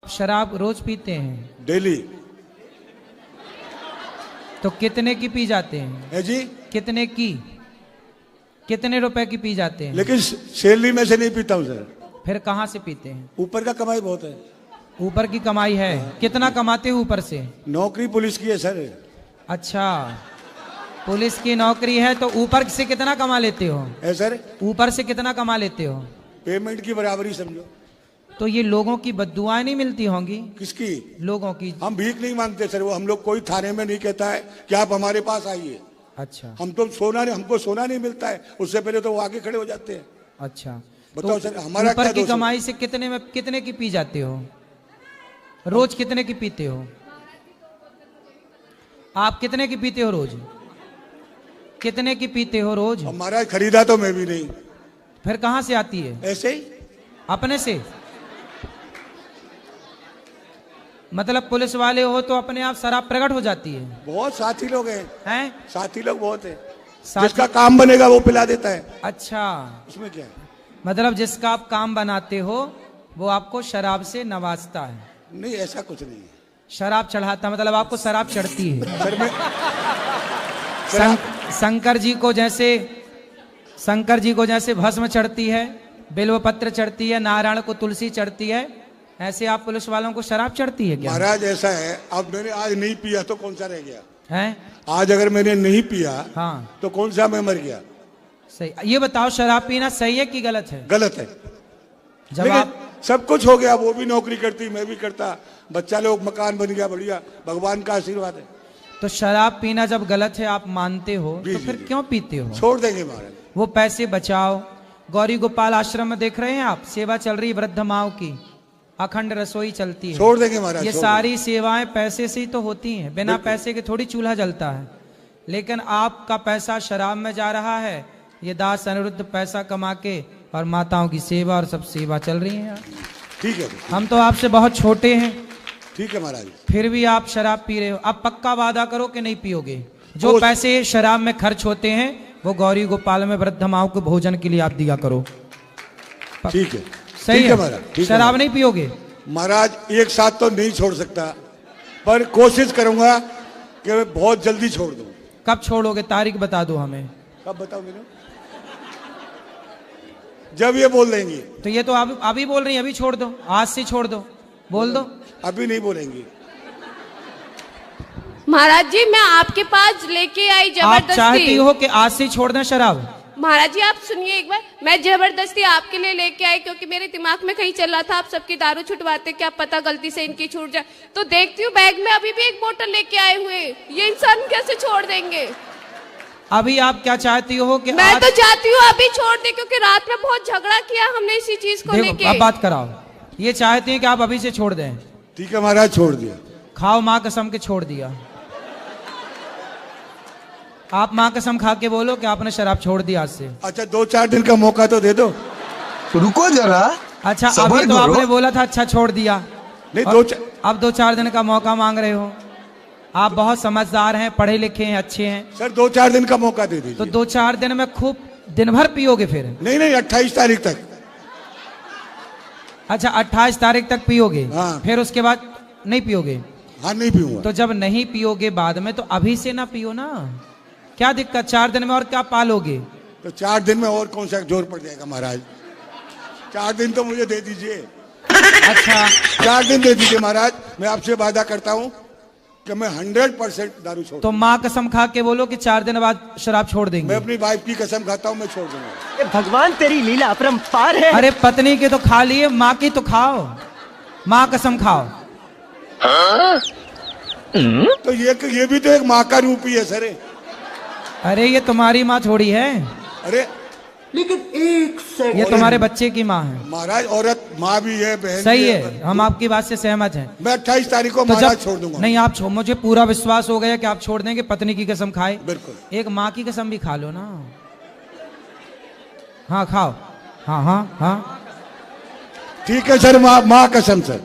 शराब रोज पीते हैं? डेली। तो कितने की पी जाते हैं? है जी। कितने की, कितने रुपए की पी जाते हैं? लेकिन सैलरी में से नहीं पीता हूँ सर। फिर कहाँ से पीते हैं? ऊपर का कमाई बहुत है। ऊपर की कमाई है? कितना कमाते हो ऊपर से? नौकरी पुलिस की है सर। अच्छा, पुलिस की नौकरी है तो ऊपर से कितना कमा लेते हो? है सर। ऊपर से कितना कमा लेते हो? पेमेंट की बराबरी समझो। तो ये लोगों की बद्दुआएं नहीं मिलती होंगी? किसकी? लोगों की। हम भीख नहीं मांगते सर। वो हम लोग कोई थाने में नहीं कहता है कि आप हमारे पास आइए। अच्छा। हम तो हमको सोना नहीं मिलता है, उससे पहले तो वो आगे खड़े हो जाते हैं। अच्छा, बताओ तो सर हमारा ऊपर क्या की दोष है? कमाई से कितने में कितने की पी जाते हो? रोज कितने की पीते हो? आप कितने की पीते हो रोज? कितने की पीते हो रोज? हमारा खरीदा तो मैं भी नहीं। फिर कहां से आती है? ऐसे ही अपने से? मतलब पुलिस वाले हो तो अपने आप शराब प्रकट हो जाती है? बहुत साथी लोग हैं। साथी लोग बहुत है। जिसका काम बनेगा वो पिला देता है। अच्छा, उसमें क्या है? मतलब जिसका आप काम बनाते हो वो आपको शराब से नवाजता है? नहीं, ऐसा कुछ नहीं है। शराब चढ़ाता मतलब आपको शराब चढ़ती है? सर मैं शंकर जी को जैसे भस्म चढ़ती है, बेलवपत्र चढ़ती है, नारायण को तुलसी चढ़ती है, ऐसे आप पुलिस वालों को शराब चढ़ती है क्या? महाराज ऐसा है, अब मैंने आज नहीं पिया तो कौन सा रह गया है? आज अगर मैंने नहीं पिया हाँ तो कौन सा मैं मर गया? सही। ये बताओ शराब पीना सही है कि गलत है? गलत है। जब आप सब कुछ हो गया, वो भी नौकरी करती, मैं भी करता, बच्चा लोग, मकान बन गया, बढ़िया, भगवान का आशीर्वाद है। तो शराब पीना जब गलत है आप मानते हो तो फिर क्यों पीते हो? छोड़ देंगे महाराज। वो पैसे बचाओ। गौरी गोपाल आश्रम में देख रहे हैं आप, सेवा चल रही वृद्ध माओ की, अखंड रसोई चलती है। छोड़ देंगे महाराज। ये सारी सेवाएं पैसे से ही तो होती हैं, बिना पैसे के थोड़ी चूल्हा जलता है। लेकिन आपका पैसा शराब में जा रहा है। ये दास अनिरुद्ध पैसा कमा के और माताओं की सेवा और सब सेवा चल रही है। ठीक है। हम तो आपसे बहुत छोटे हैं। ठीक है महाराज। फिर भी आप शराब पी रहे हो। अब पक्का वादा करो कि नहीं पियोगे। जो पैसे शराब में खर्च होते हैं वो गौरी गोपाल में वृद्ध माओं को भोजन के लिए आप दिया करो। ठीक है। सही है महाराज। शराब नहीं पियोगे? महाराज एक साथ तो नहीं छोड़ सकता, पर कोशिश करूंगा कि मैं बहुत जल्दी छोड़ दूं। कब छोड़ोगे? तारीख बता दो हमें। कब बताओ मेरे? जब ये बोल देंगी। तो ये तो अभी बोल रही है, अभी छोड़ दो, आज से छोड़ दो, बोल दो। अभी नहीं बोलेंगी। महाराज जी मैं आपके पास लेके आई जबरदस्ती। आप चाहती हो कि आज से छोड़ दें शराब? महाराज जी आप सुनिए एक बार, मैं जबरदस्ती आपके लिए लेके आई क्योंकि मेरे दिमाग में कहीं चल रहा था आप सबकी दारू छुटवाते, क्या पता गलती से इनकी छूट जाए। तो देखती हूँ बैग में अभी भी एक बोतल लेके आए हुए, ये इंसान कैसे छोड़ देंगे? अभी आप क्या चाहती हो कि मैं तो चाहती हूँ अभी छोड़ दे, क्योंकि रात में बहुत झगड़ा किया हमने इसी चीज को लेके। अब बात कराओ। ये चाहती हैं कि आप अभी से छोड़ दें? ठीक है महाराज, छोड़ दिया। खाओ माँ कसम के छोड़ दिया। आप माँ कसम खा के बोलो कि आपने शराब छोड़ दी आज से। अच्छा 2-4 दिन का मौका तो दे दो। रुको जरा। अच्छा अभी तो आपने बोला था अच्छा छोड़ दिया, नहीं अब 2-4 दिन का मौका मांग रहे हो। आप बहुत समझदार हैं, पढ़े लिखे हैं, अच्छे हैं। सर 2-4 दिन का मौका दे दीजिए। तो 2-4 दिन में खूब दिन भर पियोगे फिर? नहीं 28 तारीख तक। अच्छा 28 तारीख तक पियोगे? हाँ। फिर उसके बाद नहीं पियोगे? हाँ नहीं पीऊंगा। तो जब नहीं पियोगे बाद में तो अभी से ना पियो ना, क्या दिक्कत? 4 दिन में और क्या पालोगे? तो 4 दिन में और कौन सा जोर पड़ जाएगा महाराज? 4 दिन तो मुझे दे दीजिए। अच्छा 4 दिन दे दीजिए महाराज, मैं आपसे वादा करता हूँ कि मैं 100% दारू छोड़। तो माँ कसम खा के बोलो कि 4 दिन बाद शराब छोड़ देंगे। मैं अपनी वाइफ की कसम खाता हूँ, मैं छोड़ दूंगा। भगवान तेरी लीला अपरंपार है। अरे पत्नी की तो खा लिए, माँ की तो खाओ, माँ कसम खाओ। तो ये भी तो एक माँ का रूप ही है सर। अरे ये तुम्हारी माँ थोड़ी है। अरे लेकिन एक सेकंड, ये तुम्हारे बच्चे की माँ है। महाराज औरत माँ भी है, बहन सही भी है, हम आपकी बात से सहमत हैं। मैं 28 तारीख को तो महाराज छोड़ दूंगा। नहीं आप मुझे पूरा विश्वास हो गया कि आप छोड़ देंगे। पत्नी की कसम खाए, बिल्कुल। एक माँ की कसम भी खा लो ना। हाँ खाओ। हाँ हाँ हाँ ठीक है सर, माँ कसम सर।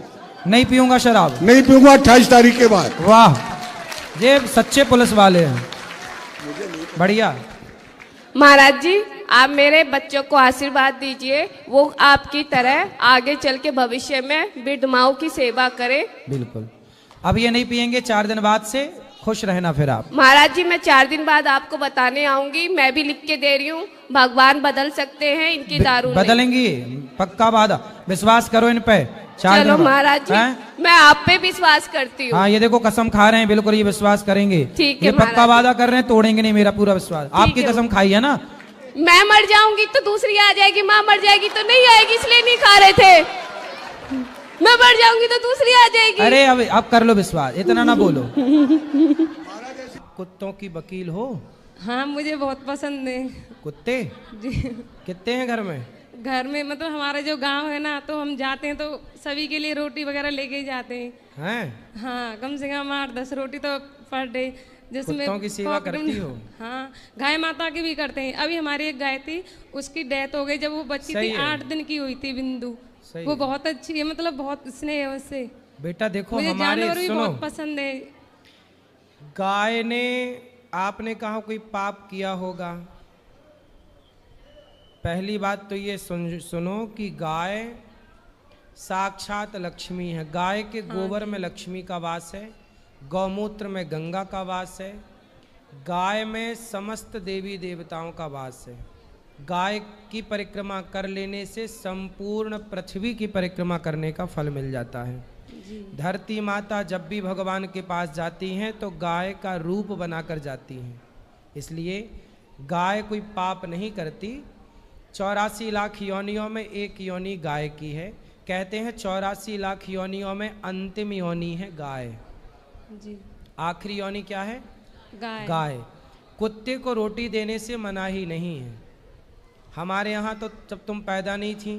नहीं पीऊंगा शराब, नहीं पीऊंगा 28 तारीख के बाद। वाह ये सच्चे पुलिस वाले हैं, बढ़िया। महाराज जी आप मेरे बच्चों को आशीर्वाद दीजिए, वो आपकी तरह आगे चल के भविष्य में वृद्ध माओं की सेवा करें। बिल्कुल। अब ये नहीं पिएंगे 4 दिन बाद से, खुश रहना फिर आप। महाराज जी मैं 4 दिन बाद आपको बताने आऊंगी, मैं भी लिख के दे रही हूँ, भगवान बदल सकते हैं इनकी दारू नहीं। बदलेंगी, पक्का वादा, विश्वास करो इन पे। 4 दिन चलो बाद। महाराज जी हैं? मैं आप पे विश्वास करती हूँ। हाँ ये देखो कसम खा रहे हैं, बिल्कुल ये विश्वास करेंगे। ठीक है ये पक्का महाराज। वादा कर रहे हैं, तोड़ेंगे नहीं, मेरा पूरा विश्वास। आपकी है। कसम खाई है ना। मैं मर जाऊंगी तो दूसरी आ जाएगी, माँ मर जाएगी तो नहीं आएगी, इसलिए नहीं खा रहे थे। मैं मर जाऊंगी तो दूसरी आ जाएगी। अरे अब कर लो विश्वास, इतना ना बोलो। कुत्तों की वकील हो? हाँ मुझे बहुत पसंद है कुत्ते जी। कितने हैं घर में? घर में मतलब हमारा जो गांव है ना, तो हम जाते हैं तो सभी के लिए रोटी वगैरह लेके ही जाते हैं। हैं? हाँ कम से कम 8-10 रोटी तो पर डे, जिसमें कुत्तों की सेवा करती हो? हाँ गाय माता की भी करते हैं। अभी हमारी एक गाय थी, उसकी डेथ हो गई जब वो बच्ची सही थी, है। 8 दिन की हुई थी, बिंदु। सही वो है। बहुत अच्छी है, मतलब बहुत स्नेह है उससे। बेटा देखो मुझे हमारे, जानवर भी सुनो, बहुत पसंद है। गाय ने, आपने कहा कोई पाप किया होगा। पहली बात तो ये सुनो कि गाय साक्षात लक्ष्मी है। गाय के गोबर में लक्ष्मी का वास है, गौमूत्र में गंगा का वास है, गाय में समस्त देवी देवताओं का वास है। गाय की परिक्रमा कर लेने से संपूर्ण पृथ्वी की परिक्रमा करने का फल मिल जाता है। धरती माता जब भी भगवान के पास जाती हैं तो गाय का रूप बनाकर जाती हैं, इसलिए गाय कोई पाप नहीं करती। 84 लाख योनियों में एक योनि गाय की है। कहते हैं 84 लाख योनियों में अंतिम योनि है गाय। जी आखिरी योनि क्या है? गाय। गाय। कुत्ते को रोटी देने से मनाही नहीं है। हमारे यहाँ तो जब तुम पैदा नहीं थी,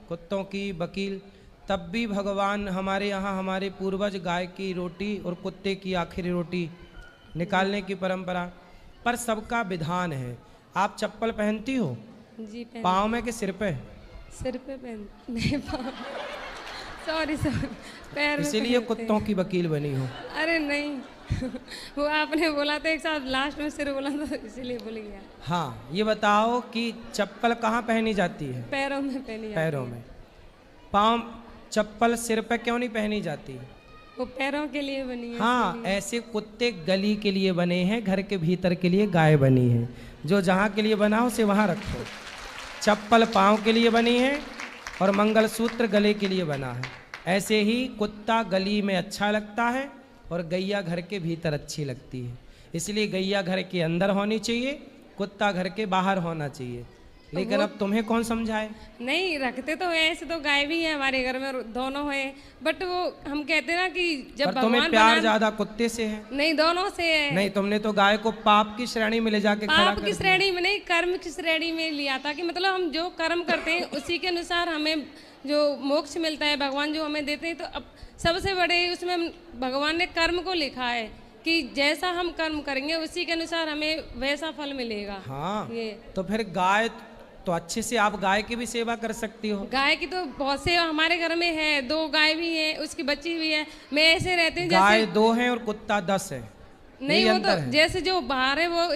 कुत्तों की वकील, तब भी भगवान हमारे यहाँ, हमारे पूर्वज गाय की रोटी और कुत्ते की आखिरी रोटी निकालने की परंपरा। पर सबका विधान है। आप चप्पल पहनती हो? जी पहन, पाँव में कि सिर पे? सिर पे पहन, नहीं सॉरी पैर में इसीलिए पहनते कुत्तों की वकील बनी हो। हैं। अरे नहीं वो आपने बोला था एक साथ, लास्ट में सिर बोला था इसीलिए भूल गया। हाँ ये बताओ कि चप्पल कहाँ पहनी जाती है? पैरों में पहनी जाती पैरों है। में। पाँव, चप्पल सिर पे क्यों नहीं पहनी जाती? वो पैरों के लिए बनी है। हाँ ऐसे कुत्ते गली के लिए बने हैं, घर के भीतर के लिए गाय बनी है। जो जहाँ के लिए बना उसे वहाँ रखो। चप्पल पाँव के लिए बनी है और मंगलसूत्र गले के लिए बना है। ऐसे ही कुत्ता गली में अच्छा लगता है और गैया घर के भीतर अच्छी लगती है। इसलिए गैया घर के अंदर होनी चाहिए, कुत्ता घर के बाहर होना चाहिए। लेकिन अब तुम्हें कौन समझाए? नहीं रखते तो है, ऐसे तो गाय भी है हमारे घर में, दोनों है। बट वो हम कहते हैं ना कि जब पर तुम्हें भगवान प्यार ज्यादा कुत्ते से है। नहीं दोनों से है। नहीं, तुमने तो गाय को पाप की श्रेणी में ले जाके खड़ा पाप कर की दिया। श्रेणी में नहीं, कर्म की श्रेणी में लिया था कि मतलब हम जो कर्म करते हैं उसी के अनुसार हमें जो मोक्ष मिलता है, भगवान जो हमें देते हैं। तो अब सबसे बड़े उसमें भगवान ने कर्म को लिखा है कि जैसा हम कर्म करेंगे उसी के अनुसार हमें वैसा फल मिलेगा। हाँ ये तो फिर गाय तो अच्छे से आप गाय की भी सेवा कर सकती हो। गाय की तो बहुत से हमारे घर में है, 2 गाय भी है, उसकी बच्ची भी है। मैं ऐसे रहती हूँ गाय जैसे 2 हैं और कुत्ता 10 है। नहीं, यही वो अंतर तो है। जैसे जो बाहर है वो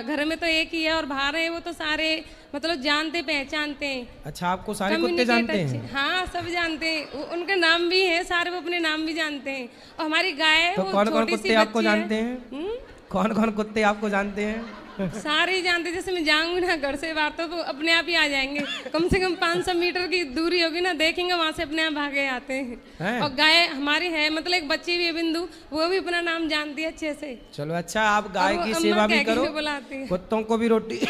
घर में तो एक ही है, और बाहर है वो तो सारे मतलब जानते पहचानते हैं। अच्छा आपको सारे कुत्ते Communicate जानते अच्छे- हैं? हाँ सब जानते हैं, उनके नाम भी है सारे, वो अपने नाम भी जानते हैं। और हमारी गाय है, तो वो कौन कौन छोटी सी कुत्ते आपको बच्ची है। जानते हैं? कौन कौन कुत्ते आपको जानते हैं? सारे ही जानते हैं। जैसे मैं जाऊंगी ना घर से बाहर तो अपने आप ही आ जाएंगे। कम से कम 500 मीटर की दूरी होगी ना, देखेंगे वहां से अपने आप भागे आते हैं। हैं? और गाय हमारी है, मतलब एक बच्ची भी है बिंदु, वो भी अपना नाम जानती है अच्छे से। चलो अच्छा, आप गाय और वो की अम्मा सेवा भी कह के करो, बुलाती है। कुत्तों को भी रोटी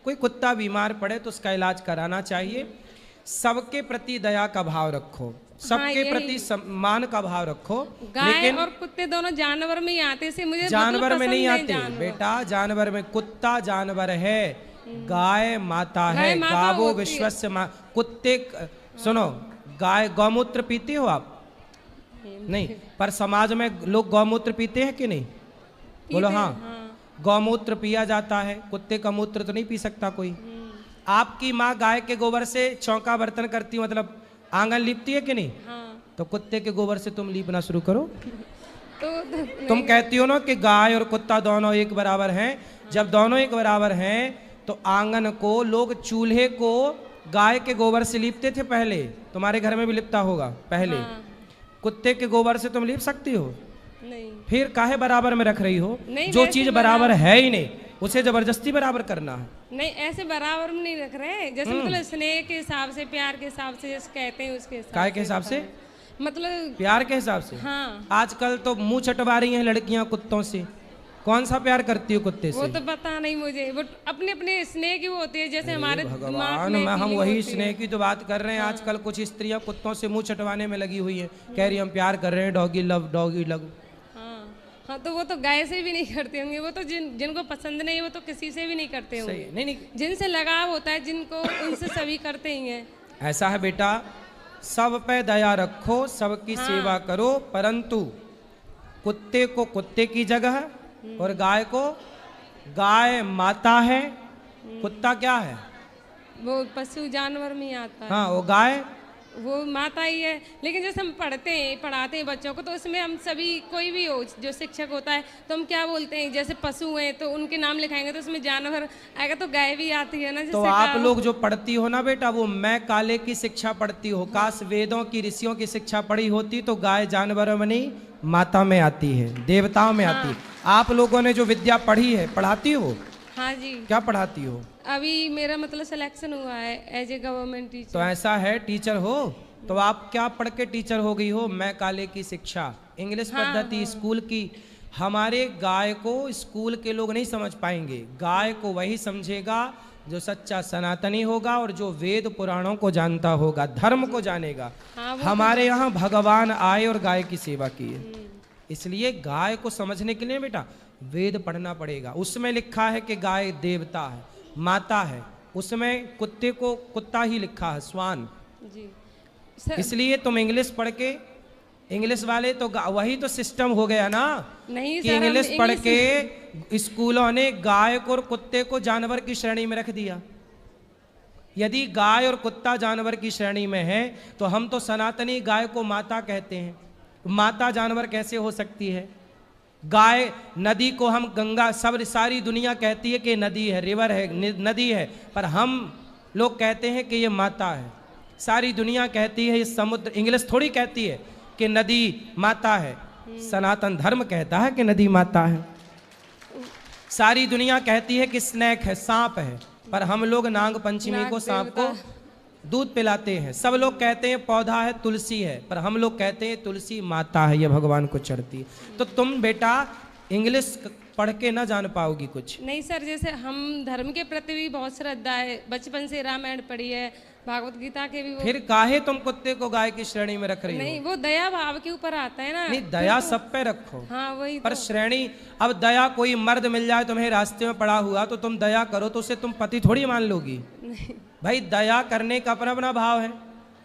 कोई कुत्ता बीमार पड़े तो उसका इलाज कराना चाहिए। सबके प्रति दया का भाव रखो, सबके यही। प्रति सम्मान का भाव रखो। गाय लेकिन और कुत्ते दोनों जानवर में ही आते से मुझे जानवर मतलब में नहीं पसंद है आते जानवर। बेटा। जानवर में कुत्ता जानवर है, गाय माता गाय है। माता गावो होती है। विश्वस्य माँ। कुत्ते सुनो, गाय गौमूत्र पीते हो आप? नहीं, पर समाज में लोग गौमूत्र पीते हैं कि नहीं? बोलो हाँ। गौमूत्र पिया जाता है, कुत्ते का मूत्र तो नहीं पी सकता कोई। आपकी माँ गाय के गोबर से चौका बर्तन करती है, मतलब आंगन लीपती है कि नहीं? हाँ। तो कुत्ते के गोबर से तुम लीपना शुरू करो। तो तुम कहती हो ना कि गाय और कुत्ता दोनों एक बराबर हैं। जब दोनों एक बराबर हैं तो आंगन को लोग चूल्हे को गाय के गोबर से लीपते थे पहले, तुम्हारे घर में भी लिपता होगा पहले। हाँ। कुत्ते के गोबर से तुम लीप सकती हो? नहीं फिर काहे बराबर में रख रही हो? नहीं, जो वैसे चीज बराबर है ही नहीं उसे जबरदस्ती बराबर करना है। नहीं, ऐसे बराबर में नहीं रख रहे, जैसे मतलब स्नेह के हिसाब से, प्यार के हिसाब से जैसे कहते हैं उसके हिसाब काय के हिसाब से? मतलब प्यार के हिसाब से। हाँ, आजकल तो मुंह चटवा रही हैं लड़कियां कुत्तों से। कौन सा प्यार करती हो कुत्ते वो से? तो पता नहीं मुझे, वो अपने अपने स्नेह की वो होती है, जैसे हमारे दिमाग भगवान, में मैं हम feeling वही होती है। स्नेह की तो बात कर रहे हैं। आजकल कुछ स्त्रियां कुत्तों से मुंह चटवाने में लगी हुई हैं, कह रही हम प्यार कर रहे हैं, डॉगी लव डॉगी लव। हाँ हाँ, तो वो तो गाय से भी नहीं करते होंगे, वो तो जिनको पसंद नहीं वो तो किसी से भी नहीं करते सही होंगे। नहीं नहीं, जिनसे लगाव होता है जिनको, उनसे सभी करते ही हैं। ऐसा है बेटा, सब पे दया रखो, सबकी सेवा करो, परंतु कुत्ते को कुत्ते की जगह और गाय को, गाय माता है, कुत्ता क्या है? वो पशु जानवर में ही आता है। हाँ, वो गाय वो माता ही है। लेकिन जैसे हम पढ़ाते हैं बच्चों को, तो उसमें हम सभी, कोई भी हो जो शिक्षक होता है, तो हम क्या बोलते हैं, जैसे पशु हैं तो उनके नाम लिखाएंगे, तो उसमें जानवर आएगा, तो गाय भी आती है ना। तो आप लोग जो पढ़ती हो ना बेटा, वो मैं काले की शिक्षा पढ़ती हो। काश वेदों की, ऋषियों की शिक्षा पढ़ी होती तो गाय जानवरों में नहीं माता में आती है, देवताओं में आती। आप लोगों ने जो विद्या पढ़ी है, पढ़ाती हो? हाँ जी, क्या पढ़ाती हो? अभी मेरा मतलब सिलेक्शन हुआ है एज ए गवर्नमेंट टीचर। तो ऐसा है, टीचर हो तो आप क्या पढ़ के टीचर हो गई हो? मैं काले की शिक्षा, इंग्लिश पद्धति स्कूल की। हमारे गाय को स्कूल के लोग नहीं समझ पाएंगे। गाय को वही समझेगा जो सच्चा सनातनी होगा और जो वेद पुराणों को जानता होगा, धर्म को जानेगा। हमारे यहाँ भगवान आए और गाय की सेवा की है, इसलिए गाय को समझने के लिए बेटा वेद पढ़ना पड़ेगा। उसमें लिखा है कि गाय देवता है, माता है। उसमें कुत्ते को कुत्ता ही लिखा है, स्वान। जी इसलिए तुम इंग्लिश पढ़ के, इंग्लिश वाले तो वही तो सिस्टम हो गया ना नहीं कि इंग्लिश पढ़ के स्कूलों ने गाय को और कुत्ते को जानवर की श्रेणी में रख दिया। यदि गाय और कुत्ता जानवर की श्रेणी में है तो हम तो सनातनी गाय को माता कहते हैं। माता जानवर कैसे हो सकती है? गाय, नदी को हम गंगा, सब सारी दुनिया कहती है कि नदी है, रिवर है, नदी है, पर हम लोग कहते हैं कि ये माता है। सारी दुनिया कहती है ये समुद्र, इंग्लिश थोड़ी कहती है कि नदी माता है। सनातन धर्म कहता है कि नदी माता है। सारी दुनिया कहती है कि स्नेक है, सांप है, पर हम लोग नाग पंचमी को सांप को दूध पिलाते हैं। सब लोग कहते हैं पौधा है, तुलसी है, पर हम लोग कहते हैं तुलसी माता है, ये भगवान को चढ़ती है। तो तुम बेटा इंग्लिश पढ़ के ना जान पाओगी कुछ। नहीं सर, जैसे हम धर्म के प्रति भी बहुत श्रद्धा है, बचपन से रामायण पढ़ी है, भागवत गीता के भी वो। फिर काहे तुम कुत्ते को गाय की श्रेणी में रख रही हो? नहीं, वो दया भाव के ऊपर आता है ना। नहीं, दया सब पे रखो। हाँ वही पर तो। श्रेणी, अब दया कोई मर्द मिल जाए तुम्हें रास्ते में पड़ा हुआ तो तुम दया करो तो उसे तुम पति थोड़ी मान लोगी। भाई दया करने का अपना अपना भाव है।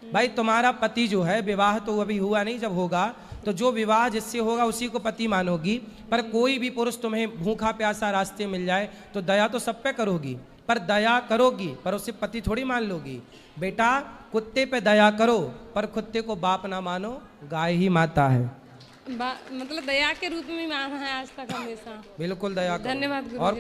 भाई तुम्हारा पति जो है, विवाह तो अभी हुआ नहीं, जब होगा तो जो विवाह जिससे होगा उसी को पति मानोगी। पर कोई भी पुरुष तुम्हें भूखा प्यासा रास्ते मिल जाए तो दया तो सब पे करोगी, पर दया करोगी पर उसे पति थोड़ी मान लोगी। बेटा कुत्ते पे दया करो पर कुत्ते को बाप ना मानो, गाय ही माता है। मतलब दया के रूप में माना है आज तक हमेशा। बिल्कुल दया करो। धन्यवाद गुरुजी। और